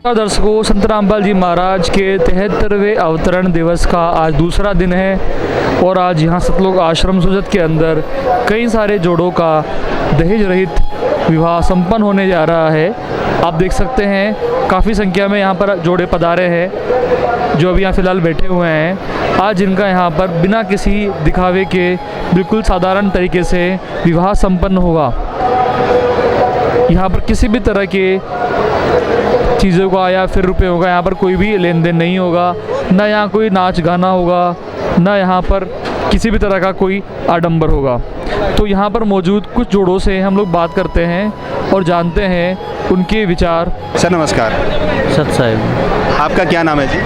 दर्शकों, संत रामपाल जी महाराज के 73वें अवतरण दिवस का आज दूसरा दिन है और आज यहाँ सतलोक आश्रम सुजत के अंदर कई सारे जोड़ों का दहेज रहित विवाह संपन्न होने जा रहा है। आप देख सकते हैं काफ़ी संख्या में यहाँ पर जोड़े पधारे हैं जो अभी यहाँ फ़िलहाल बैठे हुए हैं। आज इनका यहाँ पर बिना किसी दिखावे के बिल्कुल साधारण तरीके से विवाह संपन्न होगा। यहाँ पर किसी भी तरह के चीज़ों का या फिर रुपयों का यहाँ पर कोई भी लेन देन नहीं होगा, ना यहाँ कोई नाच गाना होगा, ना यहाँ पर किसी भी तरह का कोई आडंबर होगा। तो यहाँ पर मौजूद कुछ जोड़ों से हम लोग बात करते हैं और जानते हैं उनके विचार। सर नमस्कार। सत साहिब। आपका क्या नाम है जी?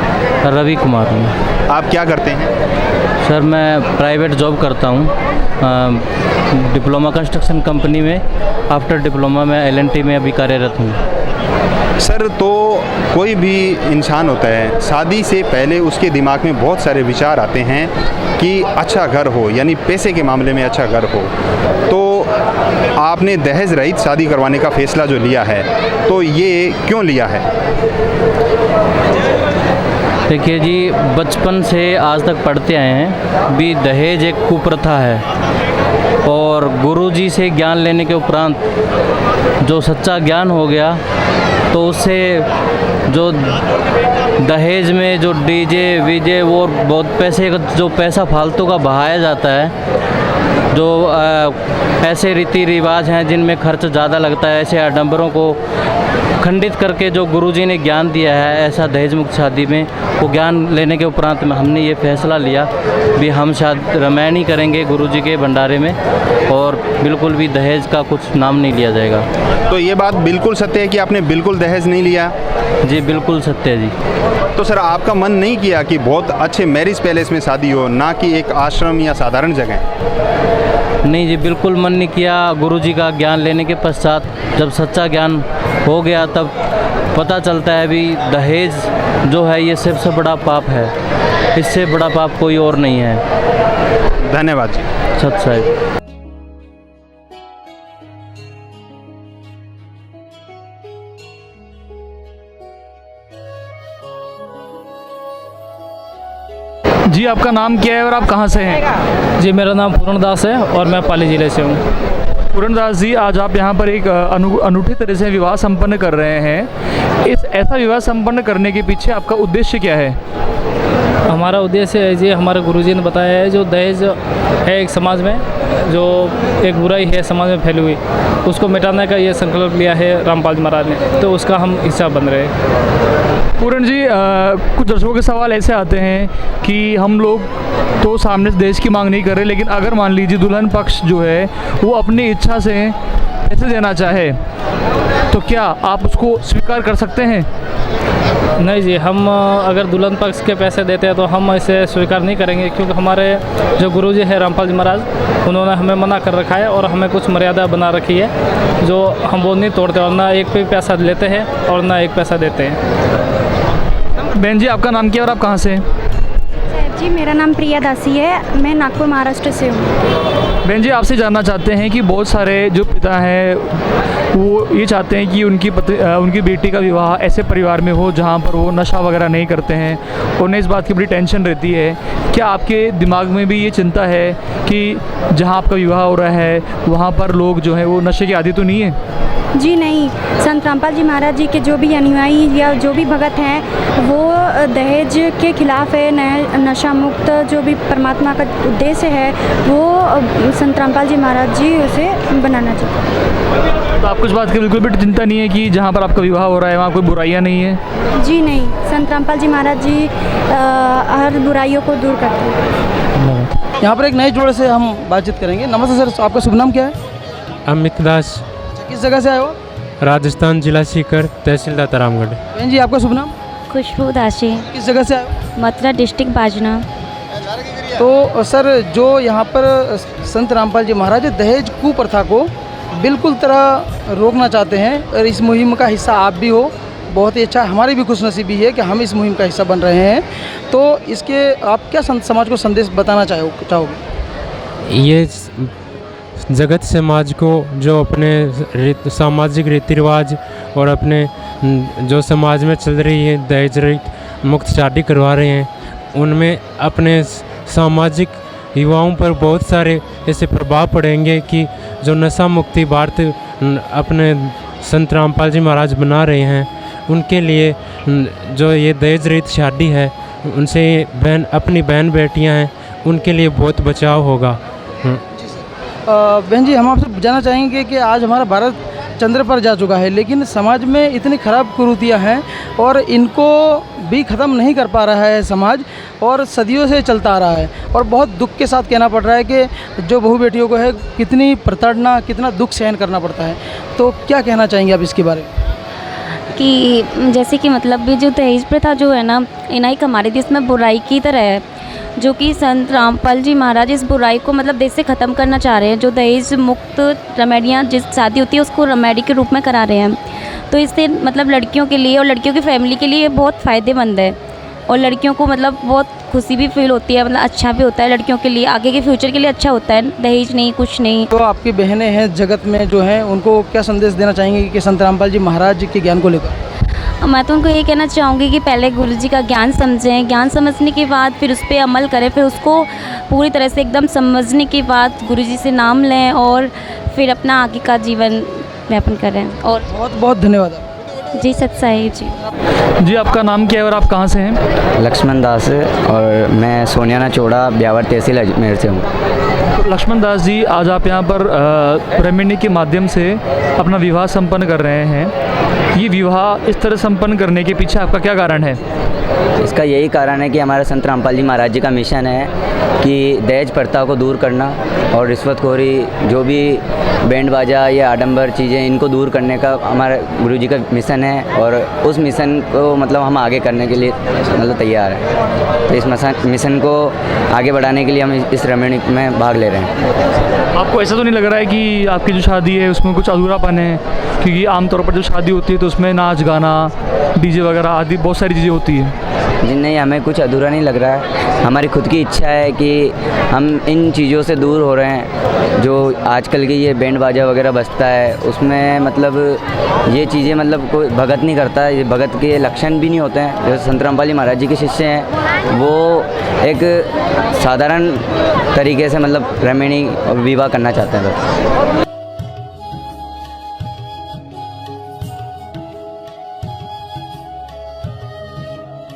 रवि कुमार हूँ। आप क्या करते हैं? सर मैं प्राइवेट जॉब करता हूँ, डिप्लोमा कंस्ट्रक्शन कंपनी में। आफ्टर डिप्लोमा में LNT में अभी कार्यरत हूँ। सर तो कोई भी इंसान होता है, शादी से पहले उसके दिमाग में बहुत सारे विचार आते हैं कि अच्छा घर हो, यानी पैसे के मामले में अच्छा घर हो। तो आपने दहेज रहित शादी करवाने का फ़ैसला जो लिया है, तो ये क्यों लिया है? देखिए जी, बचपन से आज तक पढ़ते आए हैं भी दहेज एक कुप्रथा है और गुरुजी से ज्ञान लेने के उपरांत जो सच्चा ज्ञान हो गया तो उससे जो दहेज में जो डीजे वीजे वो बहुत पैसा फालतू का बहाया जाता है, जो ऐसे रीति रिवाज हैं जिनमें खर्च ज़्यादा लगता है, ऐसे आडंबरों को खंडित करके जो गुरुजी ने ज्ञान दिया है ऐसा दहेज मुक्त शादी में, वो ज्ञान लेने के उपरांत में हमने ये फैसला लिया भी हम शादी रामायण ही करेंगे गुरुजी के भंडारे में और बिल्कुल भी दहेज का कुछ नाम नहीं लिया जाएगा। तो ये बात बिल्कुल सत्य है कि आपने बिल्कुल दहेज नहीं लिया? जी बिल्कुल सत्य है जी। तो सर आपका मन नहीं किया कि बहुत अच्छे मैरिज पैलेस में शादी हो, ना कि एक आश्रम या साधारण जगह? नहीं जी, बिल्कुल मन नहीं किया। गुरुजी का ज्ञान लेने के पश्चात जब सच्चा ज्ञान हो गया तब पता चलता है भी दहेज जो है ये सबसे बड़ा पाप है, इससे बड़ा पाप कोई और नहीं है। धन्यवाद जी। सत साहिब। जी आपका नाम क्या है और आप कहाँ से हैं? जी मेरा नाम पूर्ण दास है और मैं पाली ज़िले से हूँ। पूर्ण दास जी, आज आप यहाँ पर एक अनूठे तरह से विवाह संपन्न कर रहे हैं। ऐसा विवाह संपन्न करने के पीछे आपका उद्देश्य क्या है? हमारा उद्देश्य है जी, हमारे गुरुजी ने बताया है जो दहेज है एक समाज में जो एक बुराई है समाज में फैली हुई, उसको मिटाने का ये संकल्प लिया है रामपाल जी महाराज ने, तो उसका हम हिस्सा बन रहे हैं। पूर्ण जी, कुछ दर्शकों के सवाल ऐसे आते हैं कि हम लोग तो सामने से दहेज की मांग नहीं कर रहे, लेकिन अगर मान लीजिए दुल्हन पक्ष जो है वो अपनी इच्छा से पैसे देना चाहे तो क्या आप उसको स्वीकार कर सकते हैं? नहीं जी, हम अगर दुल्हन पक्ष के पैसे देते हैं तो हम इसे स्वीकार नहीं करेंगे, क्योंकि हमारे जो गुरुजी है रामपाल जी महाराज उन्होंने हमें मना कर रखा है और हमें कुछ मर्यादा बना रखी है जो हम वो नहीं तोड़ते और ना एक भी पैसा लेते हैं और ना एक पैसा देते हैं। बहन जी आपका नाम क्या है और आप कहाँ से हैं? जी मेरा नाम प्रिया दासी है, मैं नागपुर महाराष्ट्र से हूँ। बहन जी आपसे जानना चाहते हैं कि बहुत सारे जो पिता हैं वो ये चाहते हैं कि उनकी बेटी का विवाह ऐसे परिवार में हो जहाँ पर वो नशा वगैरह नहीं करते हैं। उन्हें इस बात की बड़ी टेंशन रहती है। क्या आपके दिमाग में भी ये चिंता है कि जहाँ आपका विवाह हो रहा है वहाँ पर लोग जो हैं वो नशे के आदी तो नहीं है? जी नहीं, संत रामपाल जी महाराज जी के जो भी अनुयायी या जो भी भगत हैं वो दहेज के खिलाफ है। नशा मुक्त जो भी परमात्मा का उद्देश्य है वो संत रामपाल जी महाराज जी उसे बनाना चाहते। तो आपको इस बात की बिल्कुल भी चिंता नहीं है कि जहाँ पर आपका विवाह हो रहा है वहाँ कोई बुराइयाँ नहीं है? जी नहीं, संत रामपाल जी महाराज जी हर बुराइयों को दूर करते हैं। यहाँ पर एक नए जोड़े से हम बातचीत करेंगे। नमस्ते सर, आपका शुभ नाम क्या है? अमित दास। किस जगह से आए हो? राजस्थान, जिला सीकर, तहसील दातारामगढ़। बहन जी आपका शुभ नाम? खुशबू दासी। किस जगह से आए हो? मथुरा डिस्ट्रिक्ट बाजना। तो सर जो यहाँ पर संत रामपाल जी महाराज दहेज कुप्रथा को बिल्कुल तरह रोकना चाहते हैं और इस मुहिम का हिस्सा आप भी हो, बहुत ही अच्छा। हमारी भी खुशनसीबी है कि हम इस मुहिम का हिस्सा बन रहे हैं। तो इसके आप क्या समाज को संदेश बताना चाहोगे? ये जगत समाज को जो अपने सामाजिक रीति रिवाज और अपने जो समाज में चल रही है दहेज रहित मुक्त शादी करवा रहे हैं, उनमें अपने सामाजिक युवाओं पर बहुत सारे ऐसे प्रभाव पड़ेंगे कि जो नशा मुक्ति भारत अपने संत रामपाल जी महाराज बना रहे हैं, उनके लिए जो ये दहेज रहित शादी है उनसे अपनी बहन बेटियां हैं उनके लिए बहुत बचाव होगा। बहन जी, हम आपसे जानना चाहेंगे कि आज हमारा भारत चंद्र पर जा चुका है, लेकिन समाज में इतनी खराब कुरीतियाँ हैं और इनको भी ख़त्म नहीं कर पा रहा है समाज, और सदियों से चलता आ रहा है। और बहुत दुख के साथ कहना पड़ रहा है कि जो बहू बेटियों को है कितनी प्रताड़ना, कितना दुख सहन करना पड़ता है। तो क्या कहना चाहेंगे आप इसके बारे में? कि जैसे कि मतलब भी जो दहेज प्रथा जो है ना, इनाई हमारे देश में बुराई की तरह है, जो कि संत रामपाल जी महाराज इस बुराई को मतलब देश से ख़त्म करना चाह रहे हैं। जो दहेज मुक्त रेमेडियाँ जिस शादी होती है उसको रेमेडी के रूप में करा रहे हैं, तो इससे मतलब लड़कियों के लिए और लड़कियों की फैमिली के लिए ये बहुत फ़ायदेमंद है, और लड़कियों को मतलब बहुत खुशी भी फील होती है, मतलब अच्छा भी होता है लड़कियों के लिए, आगे के फ्यूचर के लिए अच्छा होता है, दहेज नहीं कुछ नहीं। तो आपकी बहनें हैं जगत में जो हैं, उनको क्या संदेश देना चाहेंगे कि संत रामपाल जी महाराज के ज्ञान को लेकर? मैं तो उनको ये कहना चाहूँगी कि पहले गुरुजी का ज्ञान समझें, ज्ञान समझने के बाद फिर उस पर अमल करें, फिर उसको पूरी तरह से एकदम समझने के बाद गुरुजी से नाम लें और फिर अपना आगे का जीवन यापन करें। और बहुत बहुत धन्यवाद। जी सत्साई जी। जी, आपका नाम क्या है और आप कहाँ से हैं? लक्ष्मण दास, और मैं सोनियाना चोड़ा ब्यावर तहसील अजमेर से हूँ। तो लक्ष्मण दास जी, आज आप यहाँ पर रेमेडी के माध्यम से अपना विवाह संपन्न कर रहे हैं। ये विवाह इस तरह संपन्न करने के पीछे आपका क्या कारण है? इसका यही कारण है कि हमारे संत रामपाल जी महाराज जी का मिशन है कि दहेज प्रथा को दूर करना और रिश्वतखोरी, जो भी बैंड बाजा या आडंबर चीज़ें, इनको दूर करने का हमारे गुरु जी का मिशन है, और उस मिशन को मतलब हम आगे करने के लिए मतलब तैयार हैं। तो इस मिशन को आगे बढ़ाने के लिए हम इस रेमेडी में भाग ले रहे हैं। आपको ऐसा तो नहीं लग रहा है कि आपकी जो शादी है उसमें कुछ अधूरापन है? क्योंकि आमतौर पर जो शादी होती है तो उसमें नाच गाना, डीजे वगैरह आदि बहुत सारी चीज़ें होती हैं। जी नहीं, हमें कुछ अधूरा नहीं लग रहा है। हमारी खुद की इच्छा है कि हम इन चीज़ों से दूर हो रहे हैं। जो आजकल की ये बैंड बाजा वगैरह बजता है, उसमें मतलब ये चीज़ें मतलब कोई भगत नहीं करता, ये भगत के लक्षण भी नहीं होते हैं। जो संत रामपाल जी महाराज जी के शिष्य हैं, वो एक साधारण तरीके से मतलब रेमेडी और विवाह करना चाहते हैं बस।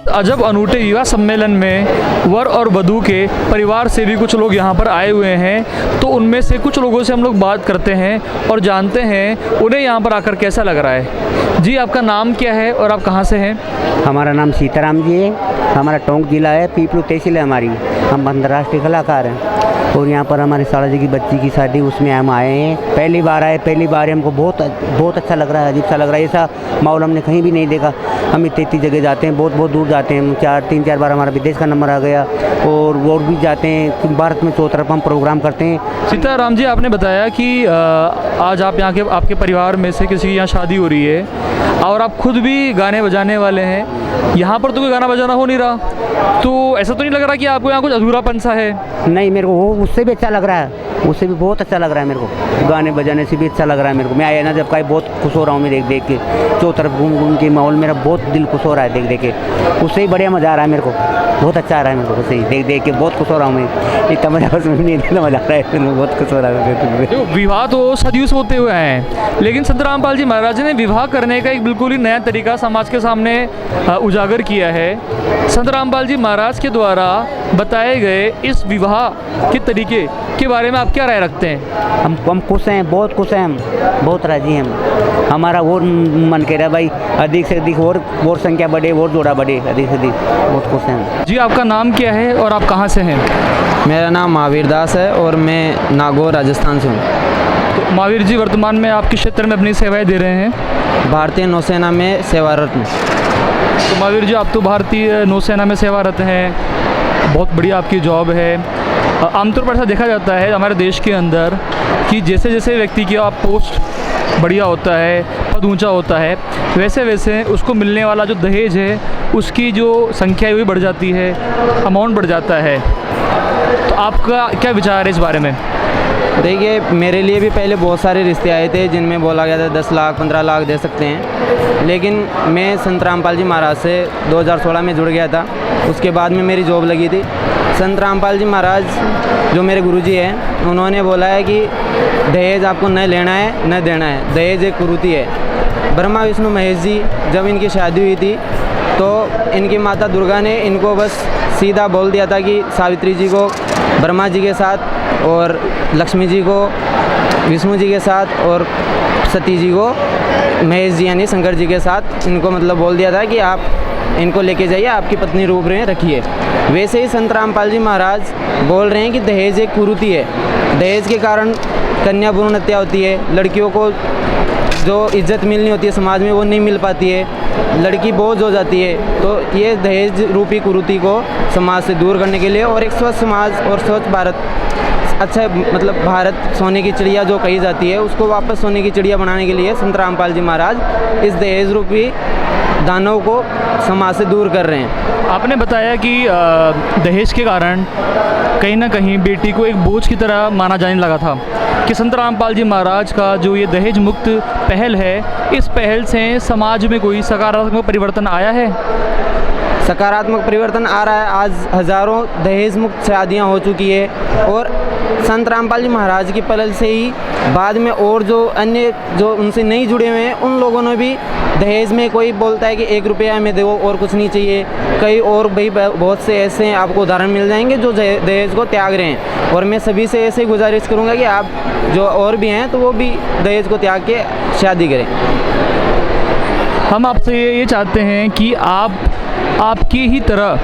अजब अनूठे विवाह सम्मेलन में वर और वधू के परिवार से भी कुछ लोग यहाँ पर आए हुए हैं, तो उनमें से कुछ लोगों से हम लोग बात करते हैं और जानते हैं उन्हें यहाँ पर आकर कैसा लग रहा है। जी, आपका नाम क्या है और आप कहाँ से हैं? हमारा नाम सीताराम जी है, हमारा टोंक जिला है, पीपलू तहसील है हमारी। हम अंतर्राष्ट्रीय कलाकार हैं और यहाँ पर हमारे साला जी की बच्ची की शादी, उसमें हम आए हैं। पहली बार आए, पहली बार हमको बहुत अच्छा लग रहा है, अजीब सा लग रहा है। ऐसा माहौल हमने कहीं भी नहीं देखा। हम इतनी जगह जाते हैं, बहुत दूर जाते हैं, 3-4 बार हमारा विदेश का नंबर आ गया, और भी जाते हैं। भारत में 4 तरफ हम प्रोग्राम करते हैं। सीताराम जी, आपने बताया कि आज आप यहाँ के आपके परिवार में से किसी की यहाँ शादी हो रही है और आप खुद भी गाने बजाने वाले हैं। यहाँ पर तो कोई गाना बजाना हो नहीं रहा, तो ऐसा तो नहीं लग रहा कि आपको यहाँ कुछ अधूरापन सा है? नहीं, मेरे को वो उससे भी अच्छा लग रहा है, उससे भी बहुत अच्छा लग रहा है मेरे को। गाने बजाने से भी अच्छा लग रहा है मेरे को। मैं आया ना जब का बहुत खुश हो रहा हूँ मैं देख के, 4 तरफ घूम के माहौल मेरा बहुत दिल खुश हो रहा है देख के। उससे ही बढ़िया मज़ा आ रहा है मेरे को, बहुत अच्छा आ रहा है मेरे को। सही देख के बहुत खुश हो रहा हूँ मैं। इतना मज़ा उसमें नहीं, इतना मज़ा आ रहा है, मैं बहुत खुश हो रहा है। विवाह तो सदियों से होते हुए हैं, लेकिन संत रामपाल जी महाराज ने विवाह करने का एक बिल्कुल ही नया तरीका समाज के सामने उजागर किया है। संत रामपाल जी महाराज के द्वारा बताए गए इस विवाह के तरीके के बारे में आप क्या राय रखते हैं? हम खुश हैं, बहुत खुश हैं, हम बहुत राजी हैं। हमारा और मन कह रहा है भाई अधिक से अधिक और संख्या बढ़े, और जोड़ा बढ़े, अधिक से अधिक। बहुत खुश हैं। जी, आपका नाम क्या है और आप कहाँ से हैं? मेरा नाम महावीर दास है और मैं नागौर राजस्थान से हूँ। तो महावीर जी, वर्तमान में आप किस क्षेत्र में अपनी सेवाएं दे रहे हैं? भारतीय नौसेना में सेवारत हूँ। तो महावीर जी, आप तो भारतीय नौसेना में सेवारत हैं, बहुत बढ़िया आपकी जॉब है। आमतौर पर ऐसा देखा जाता है हमारे देश के अंदर कि जैसे जैसे व्यक्ति की आप पोस्ट बढ़िया होता है, पद ऊंचा होता है, वैसे वैसे उसको मिलने वाला जो दहेज है उसकी जो संख्या है वो भी बढ़ जाती है, अमाउंट बढ़ जाता है। तो आपका क्या विचार है इस बारे में? देखिए, मेरे लिए भी पहले बहुत सारे रिश्ते आए थे जिनमें बोला गया था 10 लाख 15 लाख दे सकते हैं, लेकिन मैं संत रामपाल जी महाराज से 2016 में जुड़ गया था। उसके बाद में मेरी जॉब लगी थी। संत रामपाल जी महाराज जो मेरे गुरुजी हैं, उन्होंने बोला है कि दहेज आपको न लेना है न देना है, दहेज एक कुरीति है। ब्रह्मा विष्णु महेश जी जब इनकी शादी हुई थी तो इनकी माता दुर्गा ने इनको बस सीधा बोल दिया था कि सावित्री जी को ब्रह्मा जी के साथ और लक्ष्मी जी को विष्णु जी के साथ और सती जी को महेश जी यानी शंकर जी के साथ इनको मतलब बोल दिया था कि आप इनको लेके जाइए, आपकी पत्नी रूप में रखिए। वैसे ही संत रामपाल जी महाराज बोल रहे हैं कि दहेज एक कुरीति है। दहेज के कारण कन्या भ्रूण हत्या होती है, लड़कियों को जो इज्जत मिलनी होती है समाज में वो नहीं मिल पाती है, लड़की बोझ हो जाती है। तो ये दहेज रूपी कुरीति को समाज से दूर करने के लिए और एक स्वच्छ समाज और स्वच्छ भारत, अच्छा मतलब भारत सोने की चिड़िया जो कही जाती है उसको वापस सोने की चिड़िया बनाने के लिए संत रामपाल जी महाराज इस दहेज रूपी दानव को समाज से दूर कर रहे हैं। आपने बताया कि दहेज के कारण कहीं ना कहीं बेटी को एक बोझ की तरह माना जाने लगा था, कि संत रामपाल जी महाराज का जो ये दहेज मुक्त पहल है, इस पहल से समाज में कोई सकारात्मक परिवर्तन आया है? सकारात्मक परिवर्तन आ रहा है। आज हज़ारों दहेज मुक्त शादियाँ हो चुकी है और संत रामपाल जी महाराज की पहल से ही बाद में और जो अन्य जो उनसे नहीं जुड़े हुए हैं उन लोगों ने भी दहेज में, कोई बोलता है कि 1 रुपया हमें दो और कुछ नहीं चाहिए, कई और भाई बहुत से ऐसे आपको उदाहरण मिल जाएंगे जो दहेज को त्याग रहे हैं। और मैं सभी से ऐसे ही गुजारिश करूँगा कि आप जो और भी हैं तो वो भी दहेज को त्याग के शादी करें। हम आपसे ये चाहते हैं कि आपकी ही तरह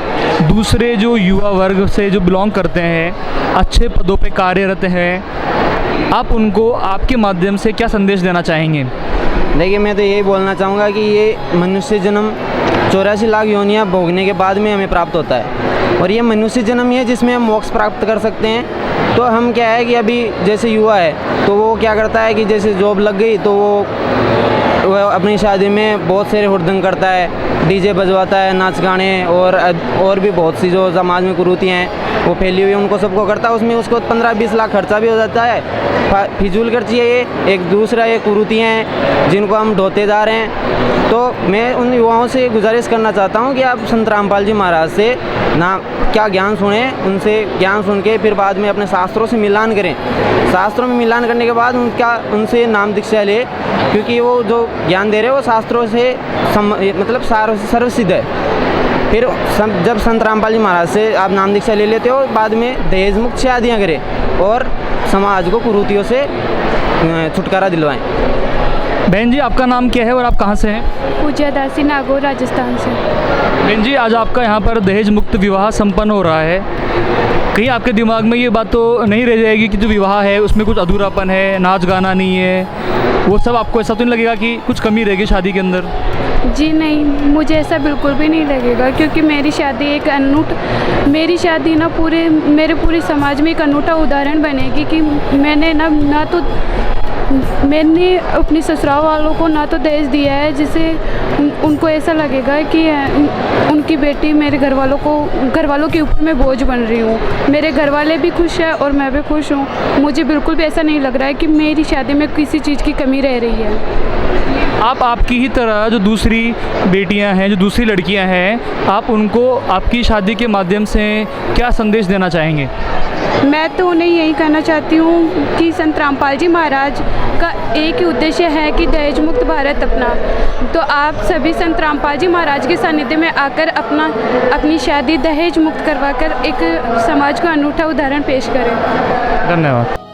दूसरे जो युवा वर्ग से जो बिलोंग करते हैं, अच्छे पदों पे कार्यरत हैं, आप उनको आपके माध्यम से क्या संदेश देना चाहेंगे? देखिए, मैं तो यही बोलना चाहूँगा कि ये मनुष्य जन्म 84 लाख योनियाँ भोगने के बाद में हमें प्राप्त होता है और ये मनुष्य जन्म ही है जिसमें हम मोक्ष प्राप्त कर सकते हैं। तो हम क्या है कि अभी जैसे युवा है तो वो क्या करता है कि जैसे जॉब लग गई तो वो अपनी शादी में बहुत सारे हुड़दंग करता है, डीजे बजवाता है, नाच गाने और भी बहुत सी जो समाज में कुरीतियाँ हैं वो फैली हुई है उनको सबको करता है। उसमें उसको 15-20 लाख खर्चा भी हो जाता है, फिजूल खर्ची है ये। एक दूसरा ये कुरीतियाँ हैं जिनको हम ढोते जा रहे हैं। तो मैं उन युवाओं से गुजारिश करना चाहता हूँ कि आप संत रामपाल जी महाराज से ना क्या ज्ञान सुने, उनसे ज्ञान सुन के फिर बाद में अपने शास्त्रों से मिलान करें। शास्त्रों में मिलान करने के बाद उनसे नाम दीक्षा ले, क्योंकि वो जो ज्ञान दे रहे हैं वो शास्त्रों से मतलब सर्वसिद्ध है। फिर जब संत रामपाल जी महाराज से आप नाम दीक्षा ले लेते हो, बाद में दहेज मुक्त शादियाँ करें और समाज को कुरीतियों से छुटकारा दिलवाएं। बहन जी, आपका नाम क्या है और आप कहाँ से हैं? पूजा दासी, नागौर, राजस्थान से। बहन जी, आज आपका यहाँ पर दहेज मुक्त विवाह संपन्न हो रहा है। कहीं आपके दिमाग में ये बात तो नहीं रह जाएगी कि जो विवाह है उसमें कुछ अधूरापन है, नाच गाना नहीं है, वो सब आपको ऐसा तो नहीं लगेगा कि कुछ कमी रहेगी शादी के अंदर? जी नहीं, मुझे ऐसा बिल्कुल भी नहीं लगेगा, क्योंकि मेरी शादी एक मेरी शादी ना मेरे पूरे समाज में एक अनूठा उदाहरण बनेगी कि मैंने अपनी ससुराल वालों को ना तो दहेज दिया है जिससे उनको ऐसा लगेगा कि उनकी बेटी मेरे घर वालों के ऊपर मैं बोझ बन रही हूँ। मेरे घर वाले भी खुश हैं और मैं भी खुश हूँ। मुझे बिल्कुल भी ऐसा नहीं लग रहा है कि मेरी शादी में किसी चीज़ की कमी रह रही है। आपकी ही तरह जो दूसरी बेटियां हैं, जो दूसरी लड़कियां हैं, आप उनको आपकी शादी के माध्यम से क्या संदेश देना चाहेंगे? मैं तो उन्हें यही कहना चाहती हूँ कि संत रामपाल जी महाराज का एक ही उद्देश्य है कि दहेज मुक्त भारत अपना। तो आप सभी संत रामपाल जी महाराज के सानिध्य में आकर अपनी शादी दहेज मुक्त करवाकर एक समाज को अनूठा उदाहरण पेश करें। धन्यवाद।